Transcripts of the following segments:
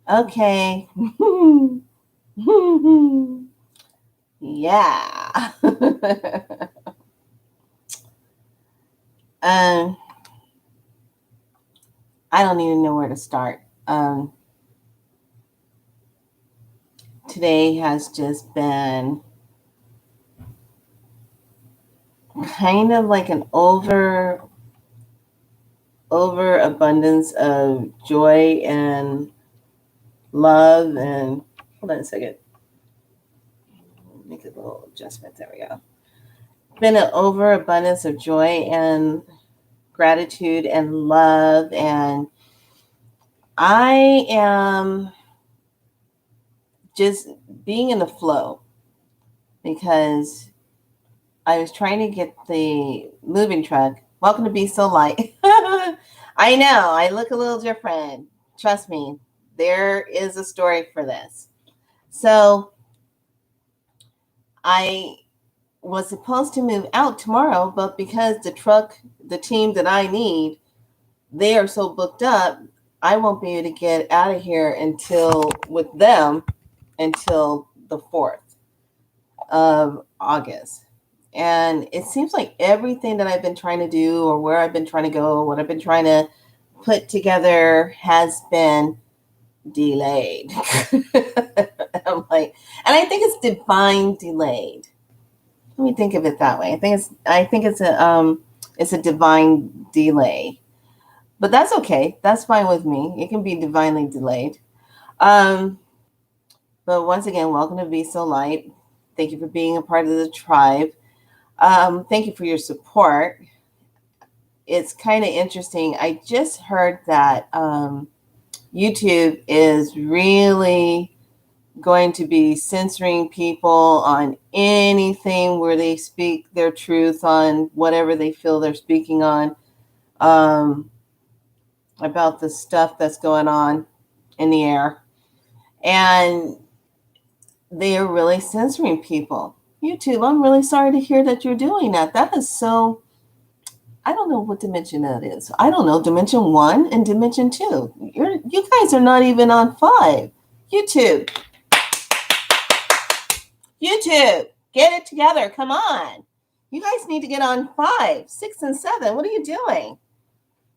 Okay. Yeah. um, I don't even know where to start. Today has just been kind of like an overabundance of joy and love and hold on a second. Make a little adjustment. There we go. Been an overabundance of joy and gratitude and love, and I am just being in the flow because I was trying to get the moving truck. Welcome to Be So Light. I know I look a little different. Trust me, there is a story for this. So I was supposed to move out tomorrow, but because the team that I need, they are so booked up, I won't be able to get out of here until with them until the 4th of August. And it seems like everything that I've been trying to do or where I've been trying to go, what I've been trying to put together has been delayed. I'm like, and I think it's divine delayed. Let me think of it that way. I think it's a divine delay. But that's okay. That's fine with me. It can be divinely delayed. Um, but once again, welcome to Be So Light. Thank you for being a part of the tribe. Thank you for your support. It's kind of interesting. I just heard that YouTube is really going to be censoring people on anything where they speak their truth on whatever they feel they're speaking on, um, about the stuff that's going on in the air. And they are really censoring people. YouTube, I'm really sorry to hear that you're doing that. That is so, I don't know what dimension that is. I don't know, dimension 1 and dimension 2. You guys are not even on 5. YouTube, get it together. Come on. You guys need to get on 5, 6, and 7. What are you doing?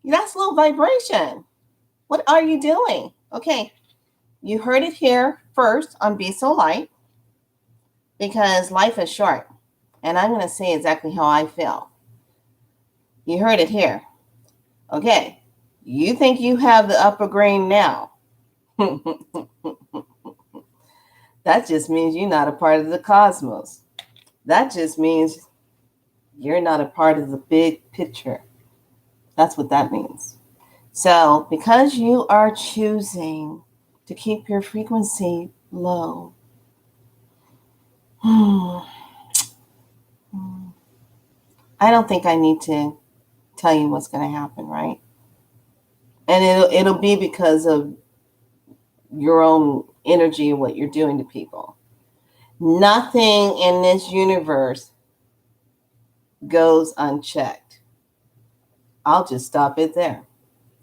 That's low vibration. What are you doing? Okay, you heard it here first on Be So Light because life is short. And I'm going to say exactly how I feel. You heard it here. Okay, you think you have the upper grain now. That just means you're not a part of the cosmos. That just means you're not a part of the big picture. That's what that means. So, because you are choosing to keep your frequency low, I don't think I need to tell you what's going to happen, right? And it'll be because of your own energy and what you're doing to people. Nothing in this universe goes unchecked. I'll just stop it there.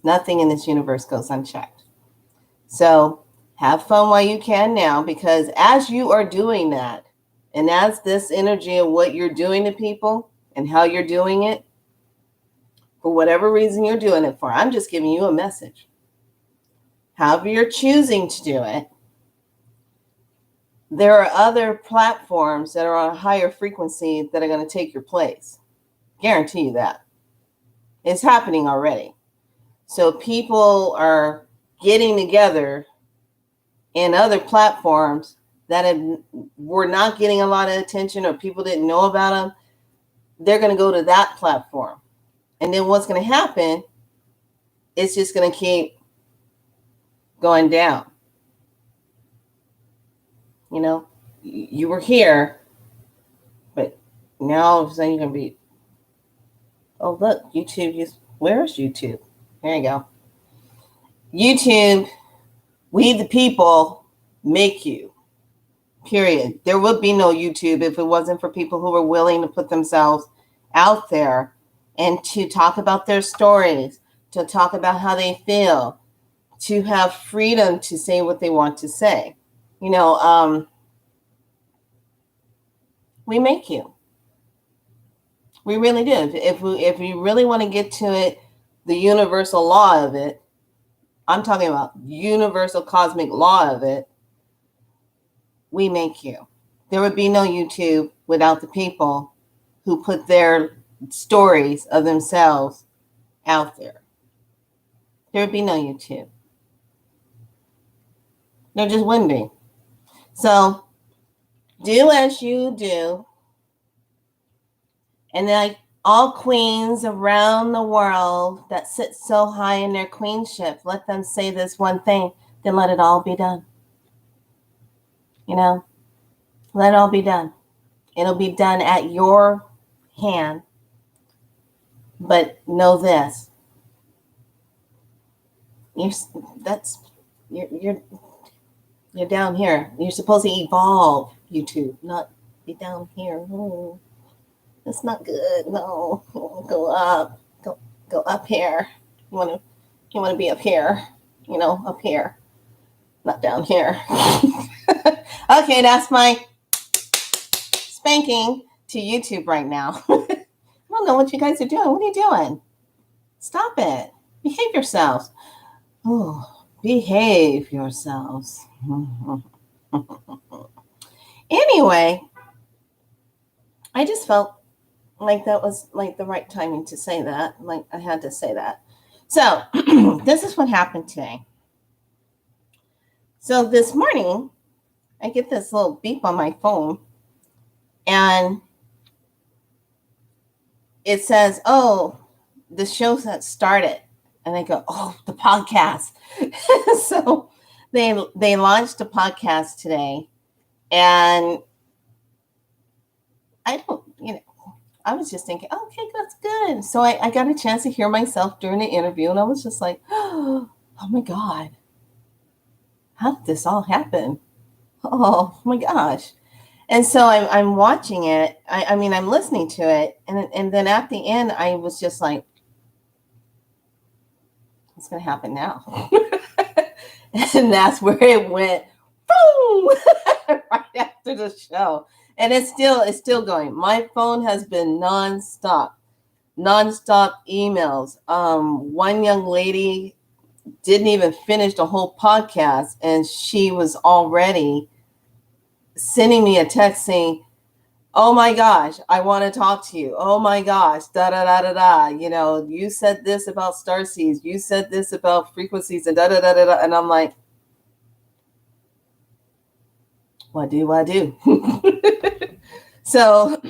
Nothing in this universe goes unchecked. So have fun while you can now, because as you are doing that, and as this energy of what you're doing to people and how you're doing it, for whatever reason you're doing it for, I'm just giving you a message. However you're choosing to do it, there are other platforms that are on a higher frequency that are going to take your place. Guarantee you that. It's happening already. So people are getting together in other platforms that were not getting a lot of attention or people didn't know about them. They're going to go to that platform. And then what's going to happen, it's just going to keep going down. You know, you were here, but now all of a sudden you're going to be, oh, look, YouTube, where's YouTube? There you go. YouTube, we the people make you, period. There would be no YouTube if it wasn't for people who were willing to put themselves out there and to talk about their stories, to talk about how they feel, to have freedom to say what they want to say. We make you. We really do. If we really want to get to it, the universal law of it, I'm talking about universal cosmic law of it, we make you. There would be no YouTube without the people who put their stories of themselves out there. There would be no YouTube. There just wouldn't be. So do as you do. And like all queens around the world that sit so high in their queenship, let them say this one thing, then let it all be done. Let it all be done. It'll be done at your hand. But know this. You're down here. You're supposed to evolve, YouTube, not be down here. That's not good. No, go up. Go up here. You want to be up here. Up here, not down here. Okay, that's my spanking to YouTube right now. I don't know what you guys are doing. What are you doing? Stop it. Behave yourselves. Oh, behave yourselves. Anyway, I just felt like that was like the right timing to say that. Like I had to say that. So this is what happened today. So this morning, I get this little beep on my phone, and it says, "Oh, the show's that started." And I go, "Oh, the podcast." So they launched a podcast today, and I was just thinking, okay, that's good. So I got a chance to hear myself during the interview, and I was just like, oh my God, how did this all happen? Oh my gosh. And so I'm watching it. I'm listening to it. And then at the end, I was just like, what's going to happen now? And that's where it went, boom, right after the show. And it's still going. My phone has been nonstop emails. One young lady didn't even finish the whole podcast, and she was already sending me a text saying, "Oh my gosh, I want to talk to you. Oh my gosh, da da da da da. You said this about starseeds. You said this about frequencies, and da da da da da." And I'm like, what do I do? So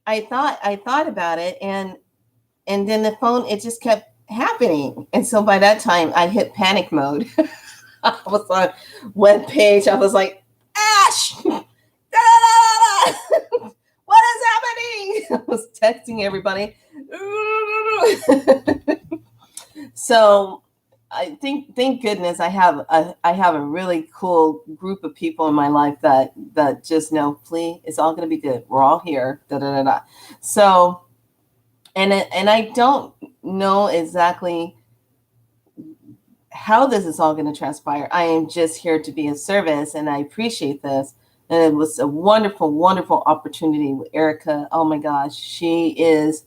I thought about it, and then the phone, it just kept happening. And so by that time I hit panic mode. I was on web page. I was like, Ash, da, da, da, da. What is happening? I was texting everybody. So I thank goodness I have a really cool group of people in my life that just know, please, it's all going to be good. We're all here. Da, da, da, da. So, and I don't know exactly how this is all going to transpire. I am just here to be of service, and I appreciate this. And it was a wonderful, wonderful opportunity with Erica. Oh my gosh, she is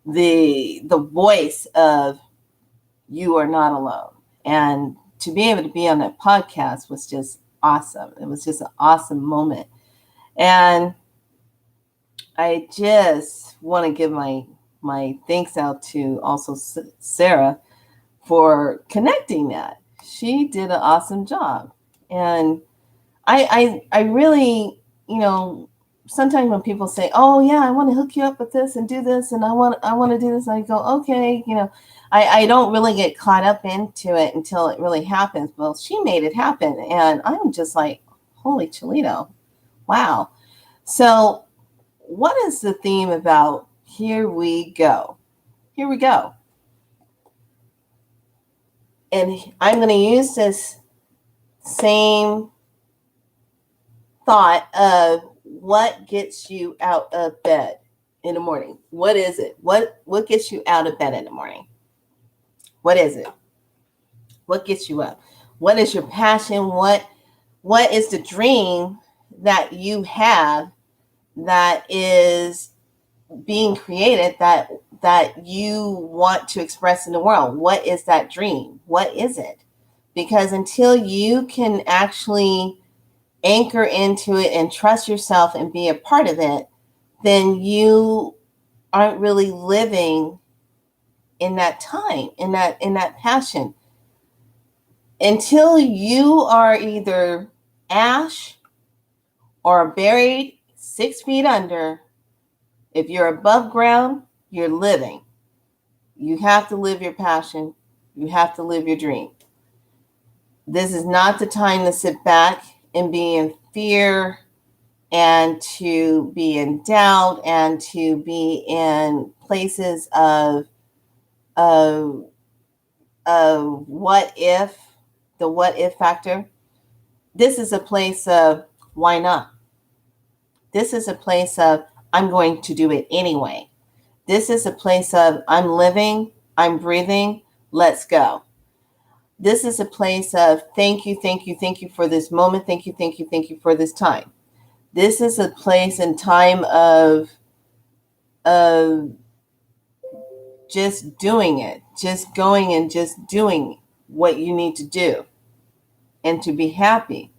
the voice of "You Are Not Alone," and to be able to be on that podcast was just awesome. It was just an awesome moment, and I just want to give my thanks out to also Sarah for connecting that. She did an awesome job. And I really, sometimes when people say, "Oh yeah, I want to hook you up with this and do this, and I want to do this," I go, okay, I don't really get caught up into it until it really happens. Well, she made it happen, and I'm just like, holy Cholito, wow. So what is the theme about Here We Go? Here we go. And I'm going to use this same thought of what gets you out of bed in the morning. What is it? What gets you out of bed in the morning? What is it? What gets you up? What is your passion? What is the dream that you have that is being created that you want to express in the world? What is that dream? What is it? Because until you can actually anchor into it and trust yourself and be a part of it, then you aren't really living in that time, in that passion. Until you are either ash or buried 6 feet under, if you're above ground, you're living. You have to live your passion. You have to live your dream. This is not the time to sit back and be in fear and to be in doubt and to be in places of what if, the what if factor. This is a place of why not? This is a place of I'm going to do it anyway. This is a place of I'm living, I'm breathing, let's go. This is a place of thank you, thank you, thank you for this moment. Thank you, thank you, thank you for this time. This is a place and time of just doing it, just going and just doing what you need to do and to be happy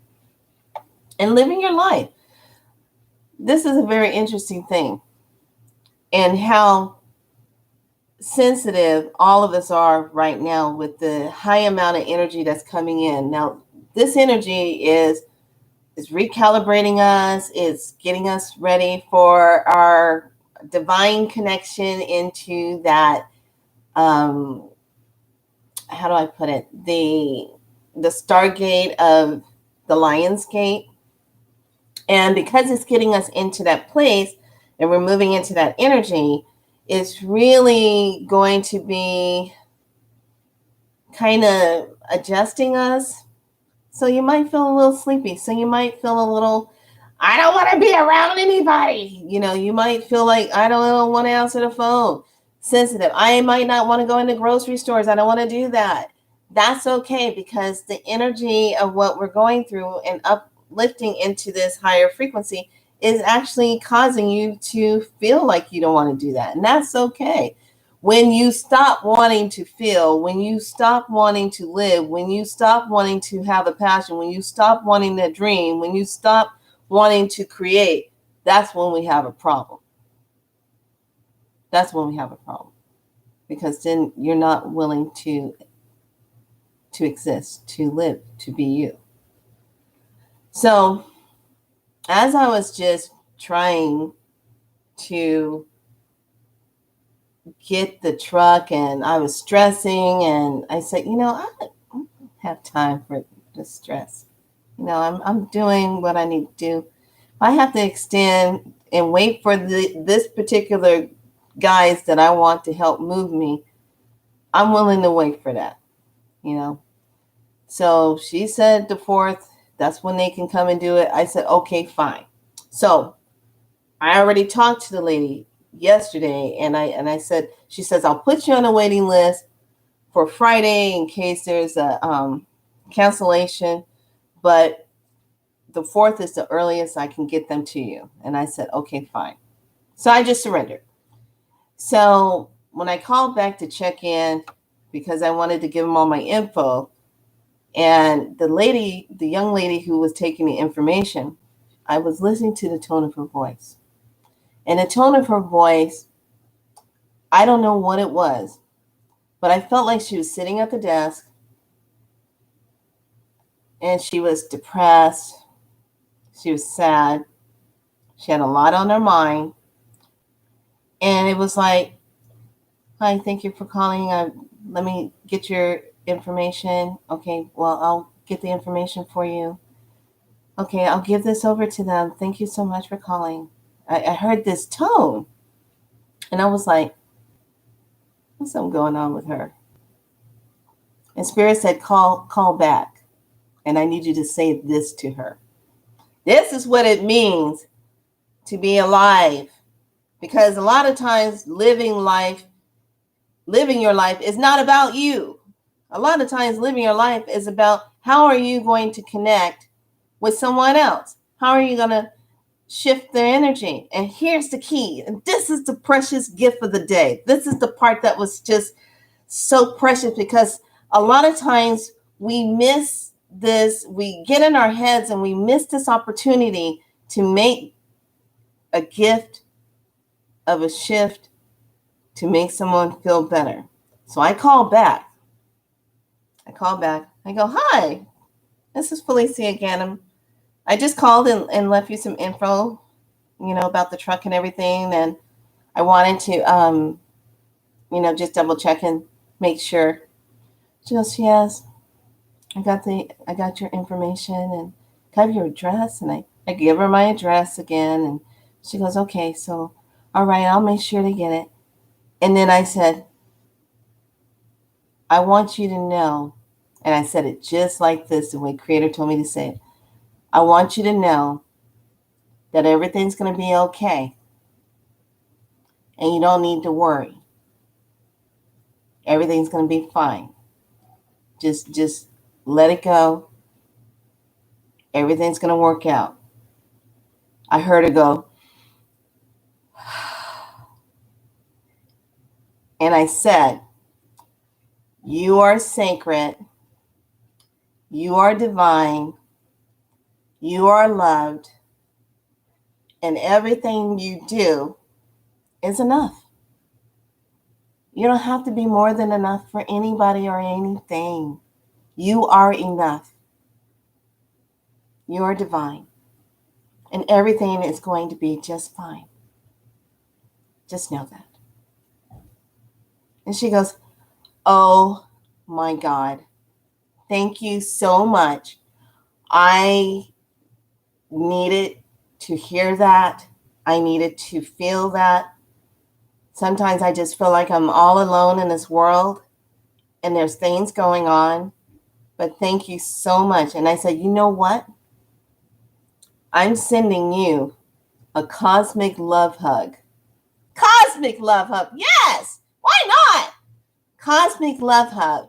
and living your life. This is a very interesting thing, and how sensitive all of us are right now with the high amount of energy that's coming in. Now, this energy is recalibrating us, it's getting us ready for our divine connection into that, how do I put it? The Stargate of the Lion's Gate. And because it's getting us into that place and we're moving into that energy, it's really going to be kind of adjusting us. So you might feel a little sleepy. So you might feel a little, I don't want to be around anybody. You might feel like, I don't want to answer the phone. Sensitive. I might not want to go into grocery stores. I don't want to do that. That's okay, because the energy of what we're going through and uplifting into this higher frequency is actually causing you to feel like you don't want to do that. And that's okay. When you stop wanting to feel, when you stop wanting to live, when you stop wanting to have a passion, when you stop wanting to dream, when you stop wanting to create, that's when we have a problem. That's when we have a problem. Because then you're not willing to exist, to live, to be you. So, as I was just trying to get the truck and I was stressing, and I said, I don't have time for the stress. I'm doing what I need to do. If I have to extend and wait for this particular guys that I want to help move me, I'm willing to wait for that, So she said the 4th, that's when they can come and do it. I said, okay, fine. So I already talked to the lady yesterday, and I said, she says, I'll put you on a waiting list for Friday in case there's a cancellation, but the 4th is the earliest I can get them to you. And I said, okay, fine. So I just surrendered. So when I called back to check in, because I wanted to give them all my info, and the young lady who was taking the information, I was listening to the tone of her voice. And the tone of her voice, I don't know what it was, but I felt like she was sitting at the desk and she was depressed. She was sad. She had a lot on her mind. And it was like, hi, thank you for calling. Let me get your information. Okay, well, I'll get the information for you. Okay, I'll give this over to them. Thank you so much for calling. I heard this tone, and I was like, what's something going on with her? And Spirit said, call back, and I need you to say this to her. This is what it means to be alive, because a lot of times living your life is not about you. A lot of times living your life is about how are you going to connect with someone else? How are you going to shift their energy? And here's the key. And this is the precious gift of the day. This is the part that was just so precious, because a lot of times we miss this. We get in our heads and we miss this opportunity to make a gift of a shift to make someone feel better. So I call back. I go, hi, this is Felicia again. I just called and left you some info, about the truck and everything. And I wanted to, just double check and make sure. She goes, yes, I got your information and have your address. And I give her my address again. And she goes, okay, so, all right, I'll make sure to get it. And then I said, I want you to know, and I said it just like this, the way Creator told me to say it. I want you to know that everything's going to be okay. And you don't need to worry. Everything's going to be fine. Just let it go. Everything's going to work out. I heard her go. And I said, you are sacred. You are divine. You are loved. And everything you do is enough. You don't have to be more than enough for anybody or anything. You are enough. You are divine. And everything is going to be just fine. Just know that. And she goes, oh my God. Thank you so much. I needed to hear that. I needed to feel that. Sometimes I just feel like I'm all alone in this world and there's things going on. But thank you so much. And I said, you know what? I'm sending you a cosmic love hug. Cosmic love hug. Yes. Why not? Cosmic love hug.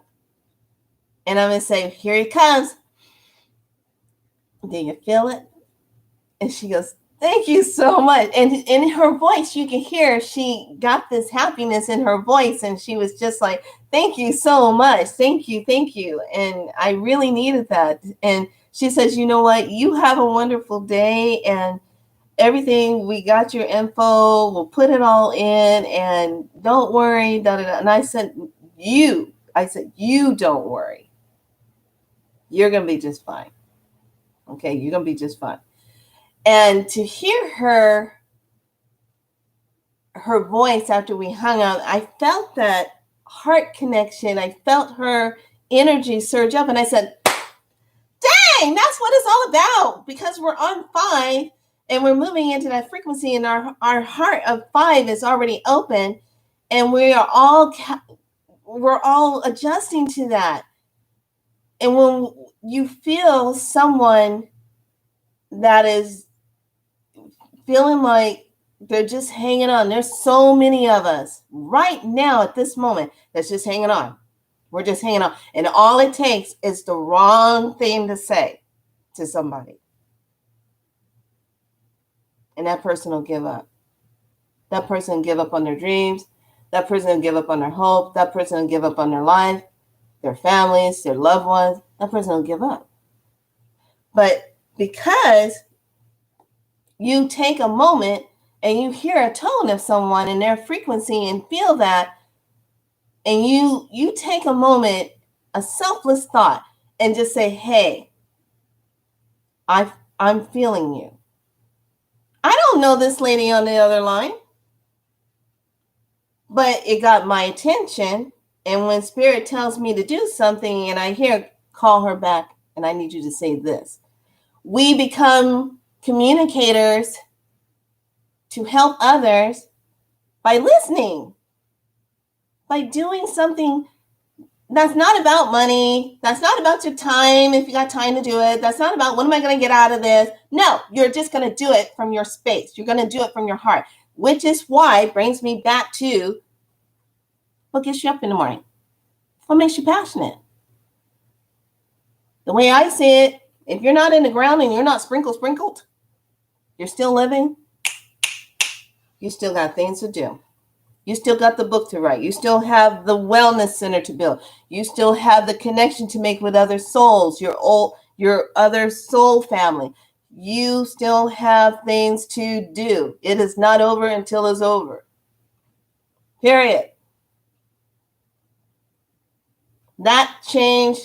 And I'm going to say, here it comes. Do you feel it? And she goes, thank you so much. And in her voice, you can hear she got this happiness in her voice. And she was just like, thank you so much. Thank you. Thank you. And I really needed that. And she says, you know what? You have a wonderful day. And everything, we got your info. We'll put it all in. And don't worry. Da, da, da. And I said, you don't worry. You're going to be just fine. Okay, you're going to be just fine. And to hear her voice after we hung out, I felt that heart connection. I felt her energy surge up. And I said, dang, that's what it's all about. Because we're on 5 and we're moving into that frequency, and our heart of 5 is already open. And we're all adjusting to that. And when you feel someone that is feeling like they're just hanging on, there's so many of us right now at this moment that's just hanging on. We're just hanging on. And all it takes is the wrong thing to say to somebody. And that person will give up. That person will give up on their dreams. That person will give up on their hope. That person will give up on their life, their families, their loved ones. That person will give up. But because you take a moment and you hear a tone of someone and their frequency and feel that, and you take a moment, a selfless thought, and just say, hey, I'm feeling you. I don't know this lady on the other line, but it got my attention. And when Spirit tells me to do something and I hear, call her back, and I need you to say this. We become communicators to help others by listening, by doing something that's not about money. That's not about your time, if you got time to do it. That's not about what am I going to get out of this. No, you're just going to do it from your space. You're going to do it from your heart, which is why it brings me back to what gets you up in the morning. What makes you passionate? The way I see it, if you're not in the ground and you're not sprinkled, you're still living, you still got things to do. You still got the book to write. You still have the wellness center to build. You still have the connection to make with other souls, your other soul family. You still have things to do. It is not over until it's over. Period. That changed,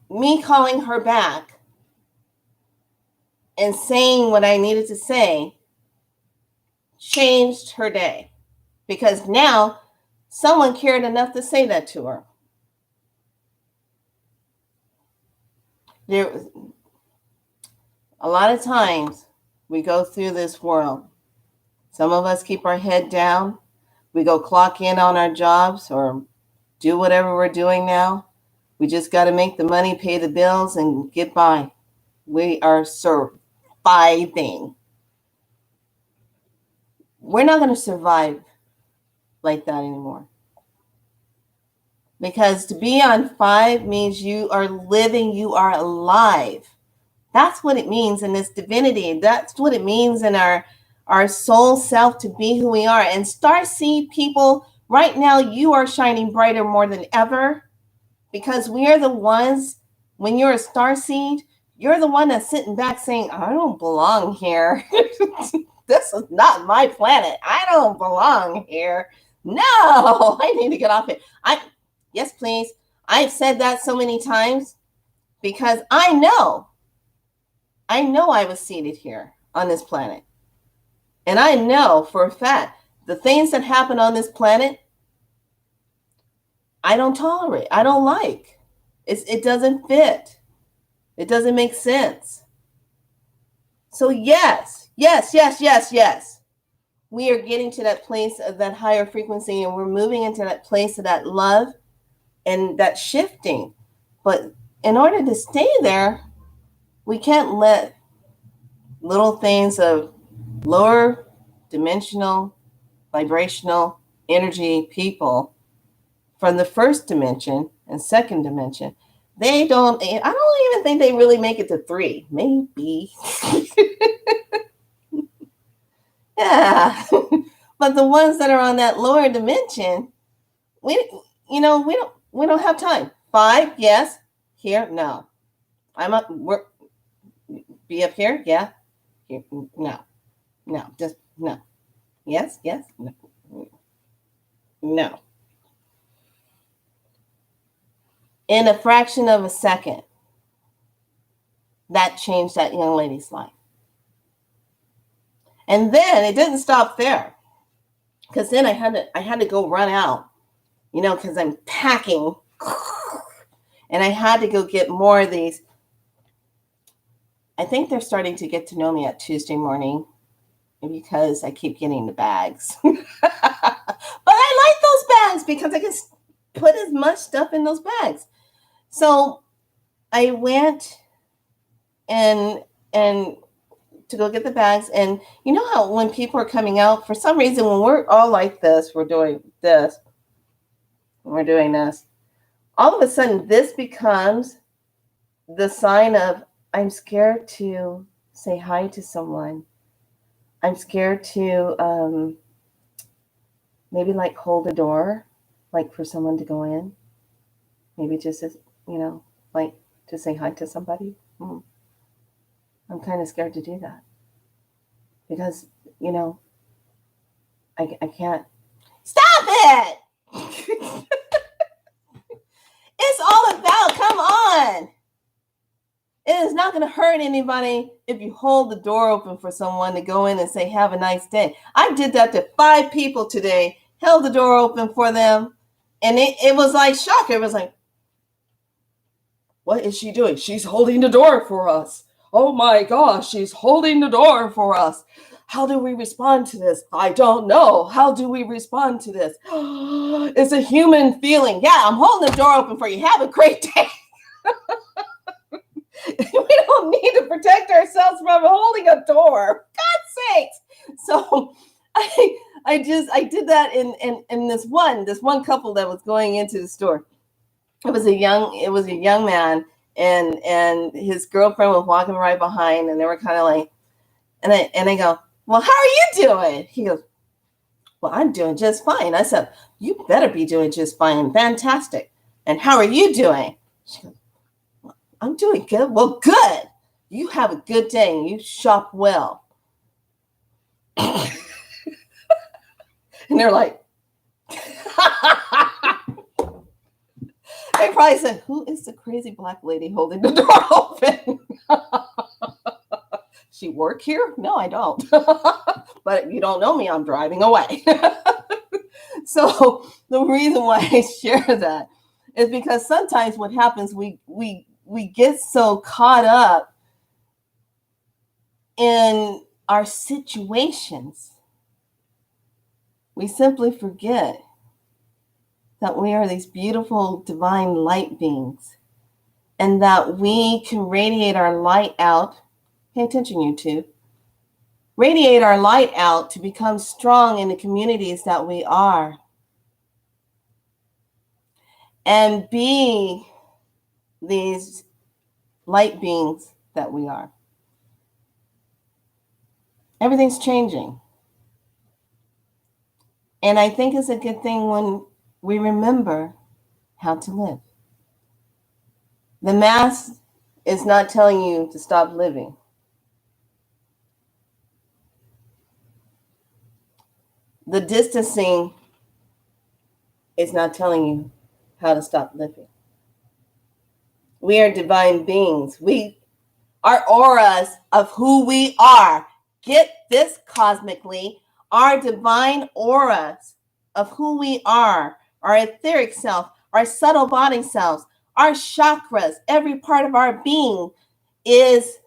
me calling her back and saying what I needed to say changed her day, because now someone cared enough to say that to her. There, a lot of times we go through this world. Some of us keep our head down. We go clock in on our jobs or do whatever we're doing now. We just got to make the money, pay the bills, and get by. We are surviving. We're not going to survive like that anymore. Because to be on 5 means you are living, you are alive. That's what it means in this divinity. That's what it means in our soul self, to be who we are. And starseed people, right now, you are shining brighter more than ever, because we are the ones, when you're a starseed, you're the one that's sitting back saying, I don't belong here. This is not my planet. I don't belong here. No, I need to get off it. Yes, please. I've said that so many times because I know I was seated here on this planet. And I know for a fact the things that happen on this planet, I don't tolerate. I don't like. It doesn't fit. It doesn't make sense. So yes. We are getting to that place of that higher frequency, and we're moving into that place of that love and that shifting. But in order to stay there, we can't let little things of lower dimensional, vibrational energy people from the first dimension and second dimension, I don't even think they really make it to 3. Maybe. Yeah. But the ones that are on that lower dimension, we don't have time. 5, yes. Here, no. Be up here, yeah. Here, no. Just no. Yes, no. In a fraction of a second, that changed that young lady's life. And then it didn't stop there, because then I had to go run out, because I'm packing, and I had to go get more of these. I think they're starting to get to know me at Tuesday morning because I keep getting the bags. But I like those bags because I can put as much stuff in those bags. So I went and to go get the bags. And you know how when people are coming out, for some reason, when we're all like this, we're doing this, we're doing this, all of a sudden this becomes the sign of, I'm scared to say hi to someone. I'm scared to maybe like hold a door, like for someone to go in. Maybe just as, like to say hi to somebody. I'm kind of scared to do that because, I can't. Stop it! It's all about, come on. It is not going to hurt anybody if you hold the door open for someone to go in and say, have a nice day. I did that to 5 people today, held the door open for them, and it was like shock. It was like, what is she doing? She's holding the door for us. Oh my gosh, she's holding the door for us. How do we respond to this? I don't know. How do we respond to this? It's a human feeling. Yeah, I'm holding the door open for you. Have a great day. We don't need to protect ourselves from holding a door. God's sakes. So I did that in this one couple that was going into the store. It was a young man, and his girlfriend was walking right behind, and they were kind of like, and I go, well, how are you doing? He goes, well, I'm doing just fine. I said, you better be doing just fine. Fantastic. And how are you doing? She goes, well, I'm doing good. Well, good. You have a good day and you shop well. And they're like, they probably said, who is the crazy black lady holding the door open? She work here? No, I don't. But you don't know me. I'm driving away. So the reason why I share that is because sometimes what happens, we get so caught up in our situations, we simply forget that we are these beautiful divine light beings, and that we can radiate our light out. Pay attention, you two. Radiate our light out to become strong in the communities that we are, and be these light beings that we are. Everything's changing. And I think it's a good thing when we remember how to live. The mask is not telling you to stop living. The distancing is not telling you how to stop living. We are divine beings. Our auras of who we are, get this cosmically, our divine auras of who we are, our etheric self, our subtle body selves, our chakras, every part of our being is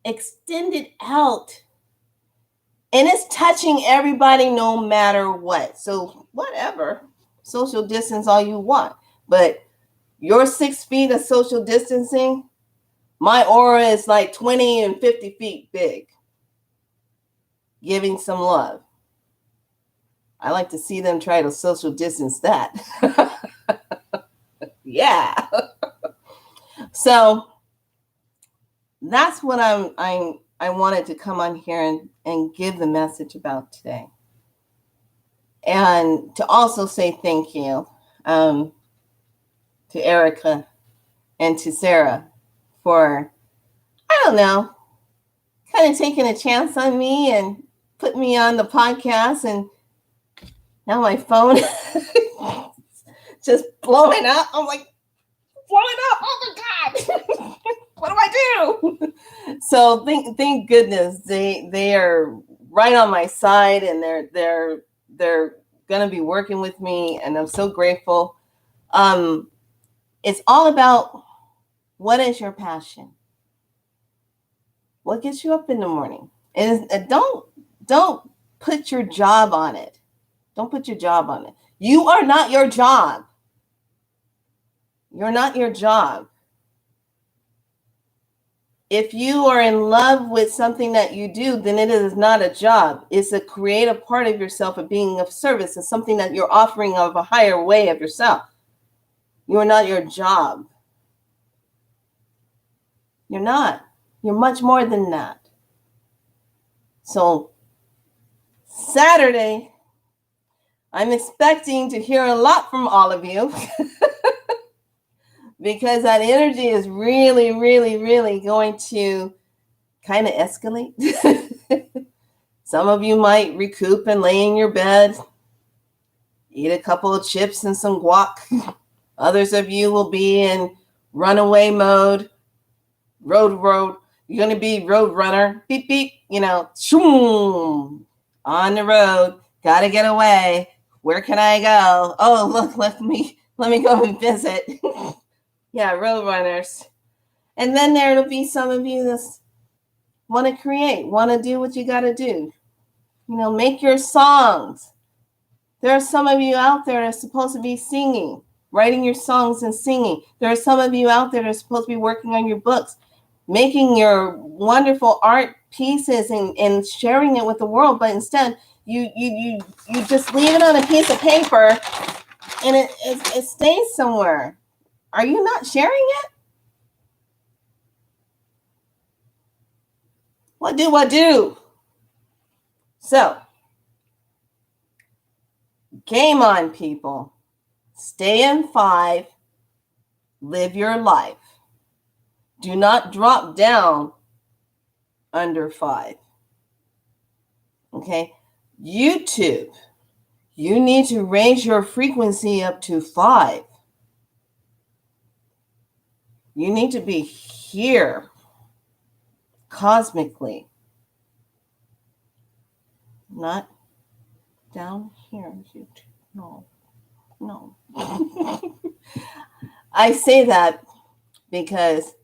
extended out. And it's touching everybody no matter what. So whatever, social distance all you want. But your 6 feet of social distancing, my aura is like 20 and 50 feet big. Giving some love. I like to see them try to social distance that. Yeah. So that's what I wanted to come on here and give the message about today. And to also say thank you to Erica and to Sarah for, I don't know, kind of taking a chance on me and put me on the podcast. And now my phone just blowing up. I'm like, blowing up. Oh my God. What do I do? So thank goodness they are right on my side, and they're gonna be working with me, and I'm so grateful. It's all about, what is your passion? What gets you up in the morning? And don't put your job on it. Don't put your job on it. You are not your job. You're not your job. If you are in love with something that you do, then it is not a job. It's a creative part of yourself of being of service. It's something that you're offering of a higher way of yourself. You are not your job. You're not. You're much more than that. So Saturday, I'm expecting to hear a lot from all of you because that energy is really, really, really going to kind of escalate. Some of you might recoup and lay in your bed, eat a couple of chips and some guac. Others of you will be in runaway mode, road. You're going to be road runner, beep, beep, shoom, on the road. Got to get away. Where can I go? Oh, look, let me go and visit. Yeah, road runners. And then there'll be some of you that want to create, want to do what you got to do. Make your songs. There are some of you out there that are supposed to be singing, writing your songs and singing. There are some of you out there that are supposed to be working on your books, making your wonderful art pieces and sharing it with the world. But instead, you just leave it on a piece of paper and it stays somewhere. Are you not sharing it? What do? So, game on, people. Stay in 5. Live your life. Do not drop down under 5. Okay? YouTube, you need to raise your frequency up to 5. You need to be here cosmically, not down here. No. I say that because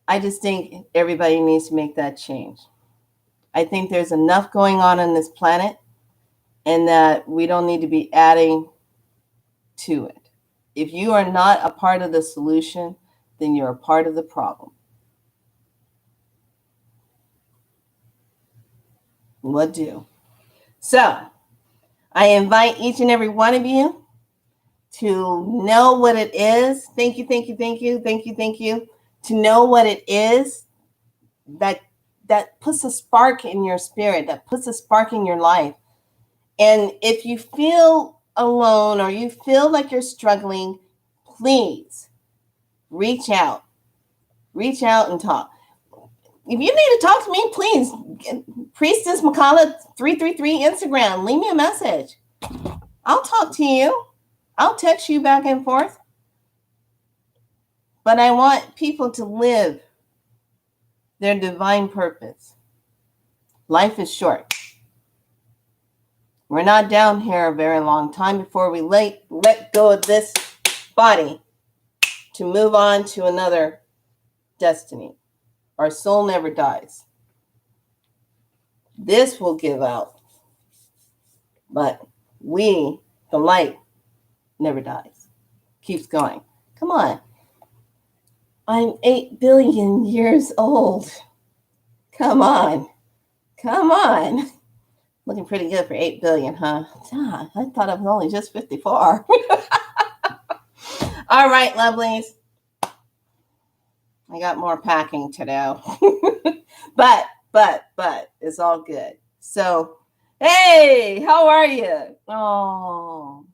I just think everybody needs to make that change. I think there's enough going on this planet, and that we don't need to be adding to it. If you are not a part of the solution, then you're a part of the problem. What do? So, I invite each and every one of you to know what it is. Thank you. To know what it is that puts a spark in your spirit, that puts a spark in your life. And if you feel alone or you feel like you're struggling, please reach out and talk. If you need to talk to me, please, Priestess Makala 333 Instagram, leave me a message. I'll talk to you. I'll text you back and forth. But I want people to live their divine purpose. Life is short. We're not down here a very long time before we let go of this body to move on to another destiny. Our soul never dies. This will give out. But we, the light, never dies. Keeps going. Come on. I'm 8 billion years old. Come on. Looking pretty good for 8 billion, huh? I thought I was only just 54. All right, lovelies. I got more packing to do. but it's all good. So, hey, how are you? Oh,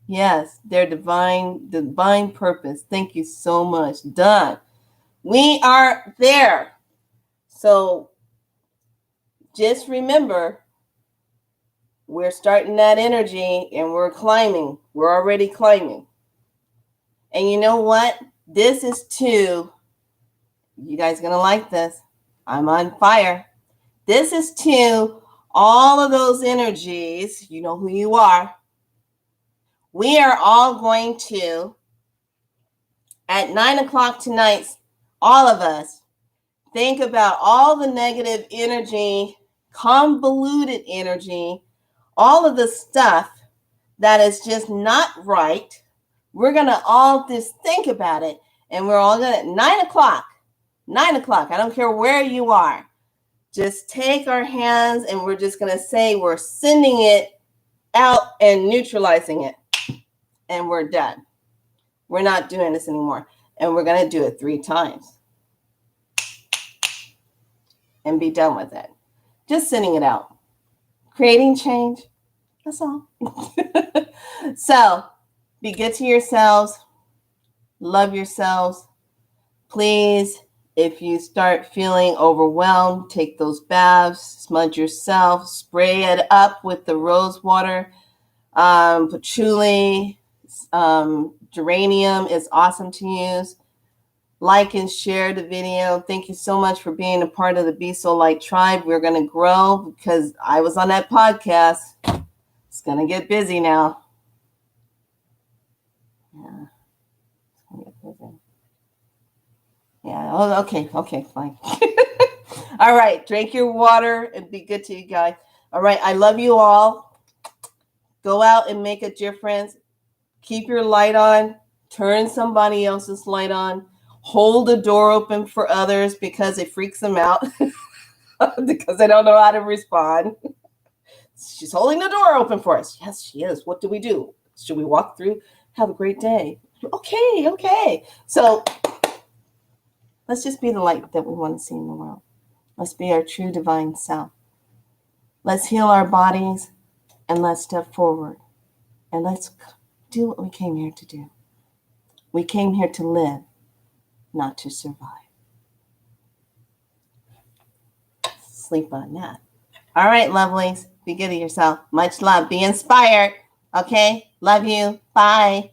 yes, their divine purpose. Thank you so much. Done. We are there. So just remember, we're starting that energy and we're climbing. We're already climbing. And you know what? This is to, you guys going to like this. I'm on fire. This is to all of those energies. You know who you are. We are all going to, at 9:00 tonight, all of us, think about all the negative energy, convoluted energy, all of the stuff that is just not right. We're going to all just think about it. And we're all going to, 9:00, I don't care where you are, just take our hands and we're just going to say we're sending it out and neutralizing it. And we're done. We're not doing this anymore. And we're going to do it 3 times. And be done with it. Just sending it out. Creating change. That's all. So, be good to yourselves. Love yourselves. Please, if you start feeling overwhelmed, take those baths, smudge yourself, spray it up with the rose water, patchouli, geranium is awesome to use. Like and share the video. Thank you so much for being a part of the Be So Light tribe. We're going to grow because I was on that podcast. It's going to get busy now. Yeah. It's going to get busy. Yeah. Oh, okay, fine. All right. Drink your water and be good to you guys. All right. I love you all. Go out and make a difference. Keep your light on. Turn somebody else's light on. Hold the door open for others because it freaks them out because they don't know how to respond. She's holding the door open for us. Yes, she is. What do we do? Should we walk through? Have a great day. Okay. So let's just be the light that we want to see in the world. Let's be our true divine self. Let's heal our bodies and let's step forward. And let's do what we came here to do. We came here to live, not to survive. Sleep on that. All right, lovelies. Be good to yourself. Much love. Be inspired. Okay? Love you. Bye.